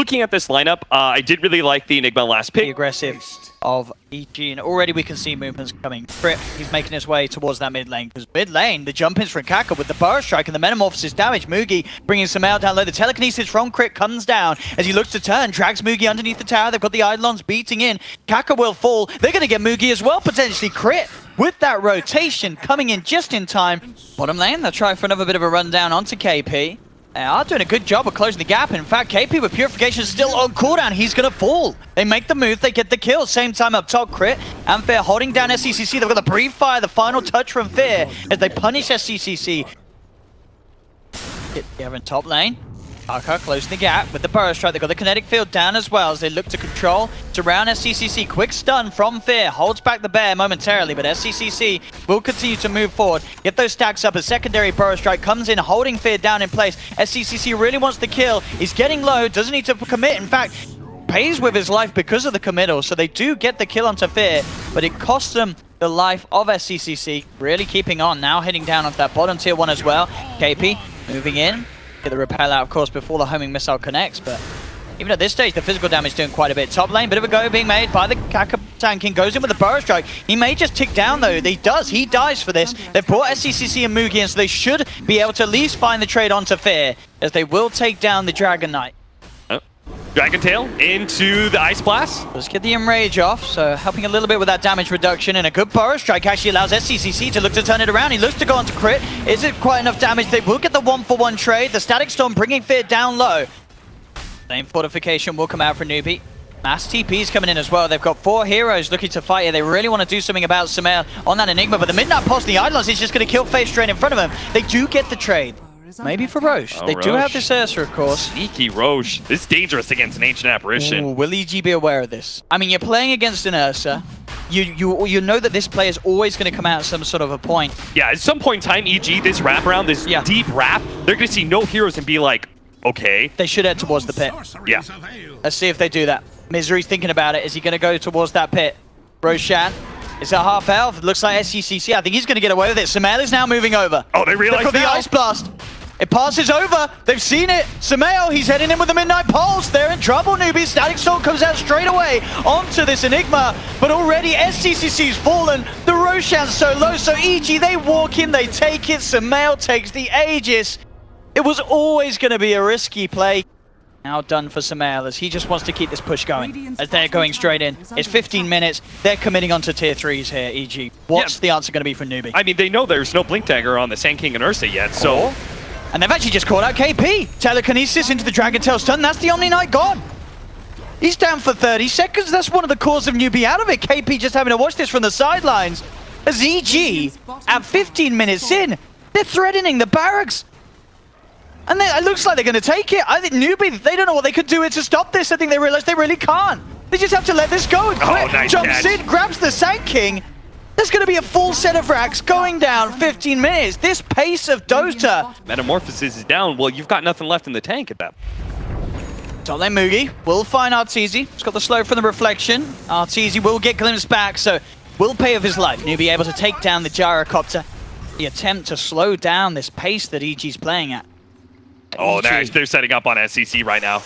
looking at this lineup, I did really like the Enigma last pick. The aggressive of EG, and already we can see movements coming. Crit, he's making his way towards that mid lane, because mid lane, the jump ins from Kaka with the Burrow Strike and the Metamorphosis damage. Mugi bringing Sumail down low. The telekinesis from Crit comes down as he looks to turn, drags Mugi underneath the tower. They've got the Eidolons beating in. Kaka will fall. They're going to get Mugi as well, potentially. Crit with that rotation coming in just in time. Bottom lane, they'll try for another bit of a rundown onto KP. They are doing a good job of closing the gap. In fact, KP with Purification still on cooldown. He's going to fall. They make the move. They get the kill. Same time up top, Crit and Fear holding down SCCC. They've got the Breathe Fire, the final touch from Fear as they punish SCCC. Hit the other in top lane. Kaka closing the gap with the Burrow Strike. They've got the kinetic field down as well as they look to control, surround SCCC. Quick stun from Fear. Holds back the bear momentarily, but SCCC will continue to move forward. Get those stacks up. A secondary Burrow Strike comes in, holding Fear down in place. SCCC really wants the kill. He's getting low, doesn't need to commit. In fact, pays with his life because of the committal. So they do get the kill onto Fear, but it costs them the life of SCCC. Really keeping on now, heading down onto that bottom tier 1 as well. KP moving in. Get the repel out, of course, before the homing missile connects, but even at this stage, the physical damage doing quite a bit. Top lane, bit of a go being made by the Kaka tanking. Goes in with the Burrow Strike. He may just tick down, though. He does. He dies for this. They've brought SCCC and Mugi in, so they should be able to at least find the trade onto Fear, as they will take down the Dragon Knight. Dragon Tail into the Ice Blast. Let's get the Enrage off, so helping a little bit with that damage reduction, and a good Burrow Strike actually allows SCCC to look to turn it around. He looks to go on to Crit. Is it quite enough damage? They will get the 1-for-1 trade. The Static Storm bringing Fear down low. Same fortification will come out for NEWBEE. Mass TP's coming in as well. They've got 4 heroes looking to fight here. They really want to do something about Sumail on that Enigma, but the Midnight Pulse, the Eidolons, is just going to kill Face straight in front of them. They do get the trade. Maybe for Roche. They do have this Ursa, of course. Sneaky Roche. This is dangerous against an Ancient Apparition. Ooh, will EG be aware of this? I mean, you're playing against an Ursa. You know that this play is always going to come out at some sort of a point. Yeah, at some point in time, EG, this wraparound, this deep wrap, they're going to see no heroes and be like, okay. They should head towards the pit. Yeah. Let's see if they do that. Misery's thinking about it. Is he going to go towards that pit? Roshan. It's a half elf. Looks like SCCC. I think he's going to get away with it. Sumail is now moving over. Oh, they realize the Ice Blast. It passes over. They've seen it. Sumail, he's heading in with the Midnight Pulse. They're in trouble, NEWBEE. Static Storm comes out straight away onto this Enigma. But already SCCC's fallen. The Roshan's so low. So EG, they walk in, they take it. Sumail takes the Aegis. It was always going to be a risky play. Now done for Sumail as he just wants to keep this push going. As they're going straight in. It's 15 minutes. They're committing onto tier 3s here, EG. What's the answer going to be from NEWBEE? I mean, they know there's no Blink Dagger on the Sand King and Ursa yet, so... And they've actually just called out KP. Telekinesis into the Dragon Tail stun. That's the Omni Knight gone. He's down for 30 seconds. That's one of the cause of NEWBEE out of it. KP just having to watch this from the sidelines. As EG, at 15 minutes in, they're threatening the barracks. And it looks like they're going to take it. I think NEWBEE, they don't know what they could do to stop this. I think they realize they really can't. They just have to let this go. Nice jumps catch. in, grabs the Sand King. There's going to be a full set of racks going down 15 minutes. This pace of Dota. Metamorphosis is down. Well, you've got nothing left in the tank at that. Top lane Mugi will find Arteezy. He's got the slow from the reflection. Arteezy will get glimpsed back, so will pay of his life. NEWBEE able to take down the Gyrocopter. The attempt to slow down this pace that EG's playing at. Oh, they're setting up on SCC right now.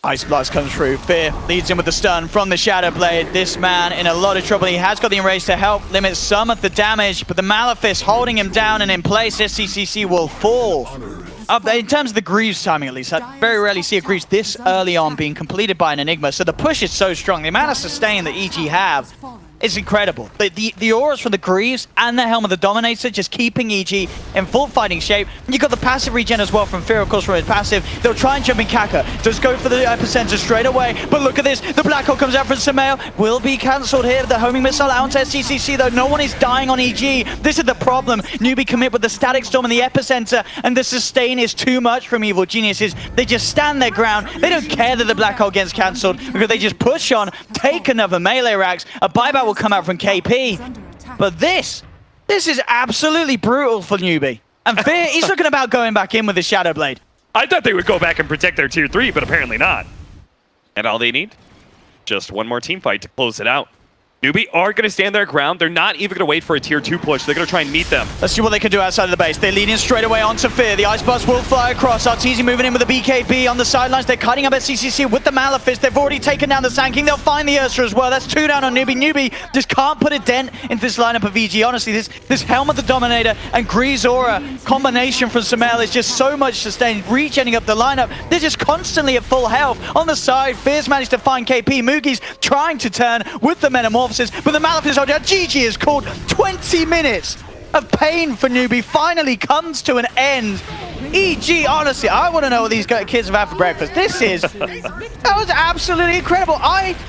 Ice Blast comes through. Fear leads him with the stun from the Shadow Blade. This man in a lot of trouble. He has got the Enrage to help limit some of the damage, but the Malefice holding him down and in place. SCCC will fall. In terms of the Greaves timing, at least, I very rarely see a Greaves this early on being completed by an Enigma, so the push is so strong. The amount of sustain that EG have is incredible. The auras from the Greaves and the Helm of the Dominator just keeping EG in full fighting shape. You got the passive regen as well from Fear, of course, from his passive. They'll try and jump in Kaka. Does go for the epicenter straight away, but look at this. The Black Hole comes out from Sumail. Will be cancelled here. The homing missile out onto SCCC, though. No one is dying on EG. This is the problem. NEWBEE commit with the Static Storm and the epicenter, and the sustain is too much from Evil Geniuses. They just stand their ground. They don't care that the Black Hole gets cancelled because they just push on, take another melee racks. A buyback will come out from KP. But this is absolutely brutal for NEWBEE. And Fear, he's looking about going back in with his Shadow Blade. I thought they would go back and protect their tier 3, but apparently not. And all they need? Just one more team fight to close it out. NEWBEE are going to stand their ground. They're not even going to wait for a tier 2 push. They're going to try and meet them. Let's see what they can do outside of the base. They're leading straight away onto Fear. The Ice Blast will fly across. Arteezy moving in with the BKB on the sidelines. They're cutting up at CCC with the Malefice. They've already taken down the Sand King. They'll find the Ursa as well. That's 2 down on NEWBEE. NEWBEE just can't put a dent into this lineup of EG. Honestly, this Helmet the Dominator and Grease Aura combination from Sumail is just so much sustained. Regenning up the lineup. They're just constantly at full health. On the side, Fear's managed to find KP. Mugi's trying to turn with the Metamorphosis, but the Malefice GG is called. 20 minutes of pain for NEWBEE finally comes to an end. EG, honestly, I want to know what these kids have had for breakfast. That was absolutely incredible.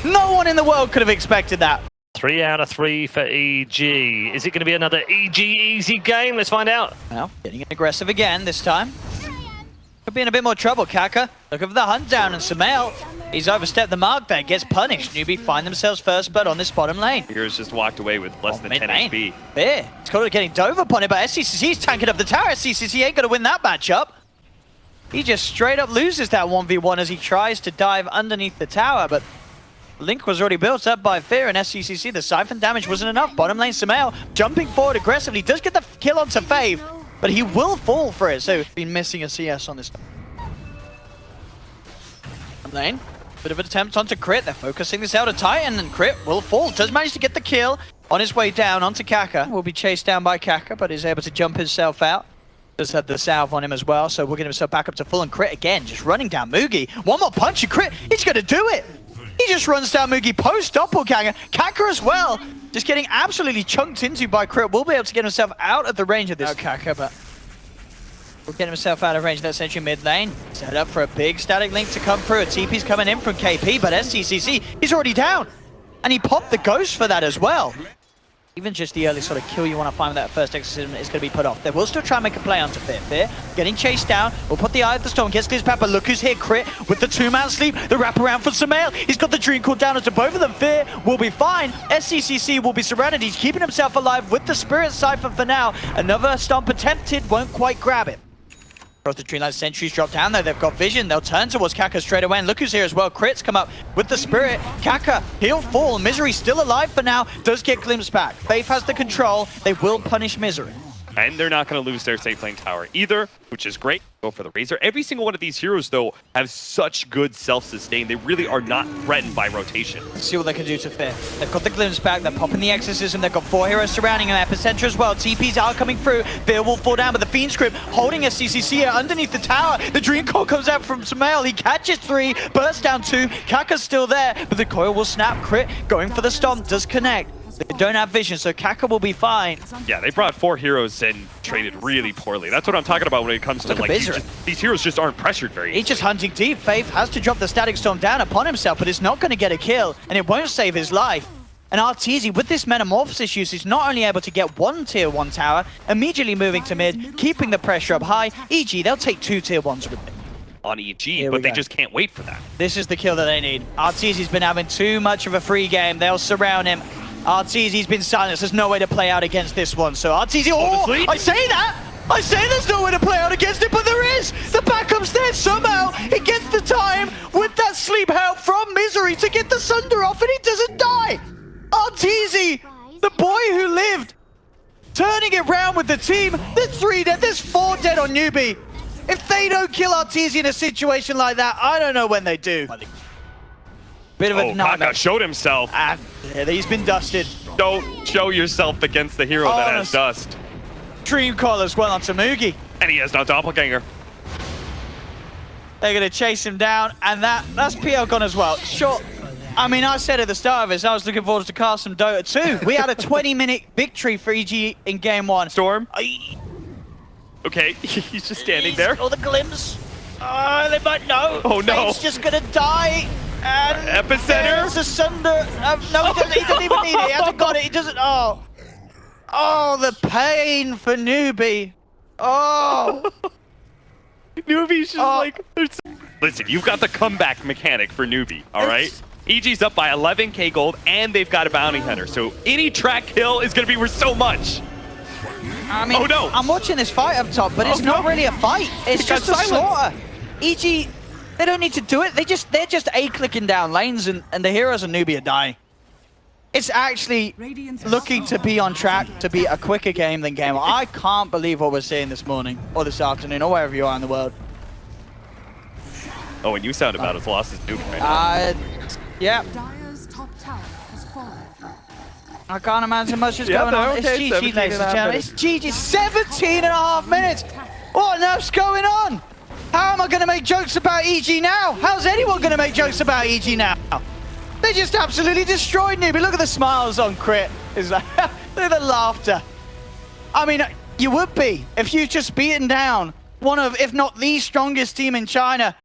No one in the world could have expected that. 3 out of 3 for EG. Is it going to be another EG easy game? Let's find out. Well, getting aggressive again this time. Could be in a bit more trouble, Kaka. Looking for the hunt down, and Sumail, he's overstepped the mark there, gets punished. NEWBEE find themselves first blood on this bottom lane. Heroes just walked away with less than 10 HP. There, it's called getting dove upon it, but SCCC's tanking up the tower. SCCC ain't gonna win that matchup. He just straight up loses that 1v1 as he tries to dive underneath the tower, but Link was already built up by Fear and SCCC. The siphon damage wasn't enough. Bottom lane, Sumail jumping forward aggressively, does get the kill onto Fave, but he will fall for it, so been missing a CS on this lane. Bit of an attempt onto Crit. They're focusing this out of Titan, and Crit will fall. Does manage to get the kill on his way down onto Kaka. Will be chased down by Kaka, but is able to jump himself out. Does have the salve on him as well, so we're getting himself back up to full, and Crit again, just running down Mugi. One more punch and Crit, he's gonna do it! He just runs down Mugi post doppelganger. Kaka as well, just getting absolutely chunked into by Crit. Will be able to get himself out of the range of this Kaka, but will get himself out of range of that sentry mid lane. Set up for a big static link to come through. A TP's coming in from KP, but SCCC, he's already down. And he popped the ghost for that as well. Even just the early sort of kill you want to find with that first exorcism is going to be put off. They will still try and make a play onto Fear. Fear getting chased down. We'll put the Eye of the Storm, gets his pepper. Look who's here, Crit with the 2-man sleep. The wraparound for Sumail. He's got the Dream Call down onto both of them. Fear will be fine. SCCC will be surrounded. He's keeping himself alive with the Spirit Siphon for now. Another stomp attempted, won't quite grab it. Across the tree line, sentries drop down though. They've got vision. They'll turn towards Kaka straight away. And look who's here as well. Crits come up with the Spirit. Kaka, he'll fall. Misery still alive for now. Does get glimpsed back. Faith has the control. They will punish Misery. And they're not going to lose their safe lane tower either, which is great. Go for the Razor. Every single one of these heroes, though, have such good self-sustain. They really are not threatened by rotation. Let's see what they can do to Fear. They've got the glimpse back. They're popping the Exorcism. They've got 4 heroes surrounding him. Epicenter as well. TPs are coming through. Fear will fall down, but the Fiend Script holding SCCC underneath the tower. The Dream Coil comes out from Sumail. He catches 3, bursts down 2. Kaka's still there, but the coil will snap. Crit going for the stomp. Does connect. They don't have vision, so Kaka will be fine. Yeah, they brought 4 heroes and traded really poorly. That's what I'm talking about when it comes to like these heroes just aren't pressured very easily. He's just hunting deep. Faith has to drop the Static Storm down upon himself, but it's not going to get a kill, and it won't save his life. And Arteezy, with this Metamorphosis use, is not only able to get 1 tier 1 tower, immediately moving to mid, keeping the pressure up high. EG, they'll take 2 tier 1s with it. On EG, but they just can't wait for that. This is the kill that they need. Arteezy's been having too much of a free game. They'll surround him. Arteezy's been silenced. There's no way to play out against this one. So Arteezy, I say that! I say there's no way to play out against it, but there is! The backup's there somehow! He gets the time with that sleep help from Misery to get the Sunder off, and he doesn't die! Arteezy, the boy who lived, turning it round with the team. There's 3 dead, there's 4 dead on NEWBEE. If they don't kill Arteezy in a situation like that, I don't know when they do. Bit of a nightmare. Kaka showed himself. And he's been dusted. Don't show yourself against the hero that has dust. Dream Call as well onto Mugi. And he has no doppelganger. They're going to chase him down, and that's PL gone as well. Sure, I mean, I said at the start of this, I was looking forward to cast some Dota 2. We had a 20-minute victory for EG in game 1. Storm. Okay, he's just standing there. All the glimpse. They might know. Oh no. He's just going to die. And Epicenter? There's a Sunder. No, he doesn't even need it. He hasn't got it. He doesn't. Oh, the pain for NEWBEE. Oh. NEWBEE's just like... Listen, you've got the comeback mechanic for NEWBEE, all right? EG's up by 11k gold, and they've got a bounty hunter. So any track kill is going to be worth so much. I mean, oh, no. I'm watching this fight up top, but it's not really a fight. It's just a slaughter. EG... They don't need to do it. They're just A-clicking down lanes, and the heroes of NEWBEE are dying. It's actually looking to be on track to be a quicker game than game 1. I can't believe what we're seeing this morning, or this afternoon, or wherever you are in the world. Oh, and you sound about as lost as NEWBEE right now. Yeah. I can't imagine much is going on. It's GG, ladies and gentlemen. It's GG. 17.5 minutes. What on earth's going on? How am I going to make jokes about EG now? How's anyone going to make jokes about EG now? They just absolutely destroyed NEWBEE. Look at the smiles on Crit. It's like, look at the laughter. I mean, you would be if you just beaten down one of, if not the strongest team in China.